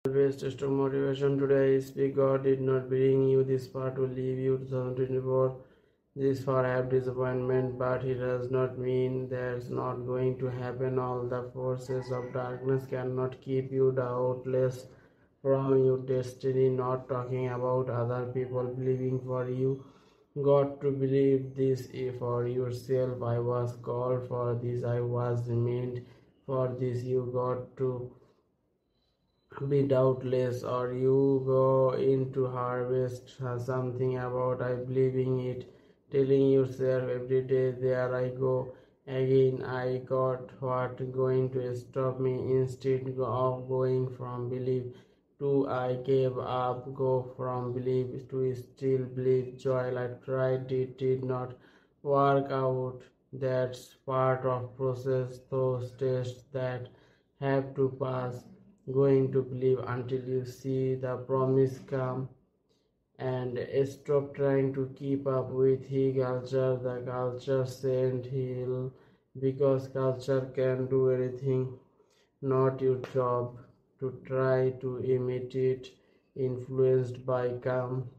Best strong motivation. Today I speak. God did not bring you this far to leave you 2024. This far have disappointment, but it does not mean that's not going to happen. All the forces of darkness cannot keep you doubtless from your destiny. Not talking about other people believing for you. Got to believe this for yourself. I was called for this. I was meant for this. You got to be doubtless, or you go into harvest something about I believing it, telling yourself every day there I go again, I got what going to stop me, instead of going from belief to I gave up, go from belief to still believe. Joy I tried, it did not work out. That's part of process, those tests that have to pass. Going to believe until you see the promise come, and stop trying to keep up with his culture. The culture sent heal, because culture can do anything, not your job to try to imitate, influenced by come.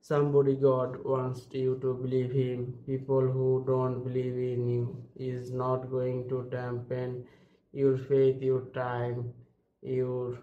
Somebody God wants you to believe him. People who don't believe in you is not going to dampen your faith, your time, your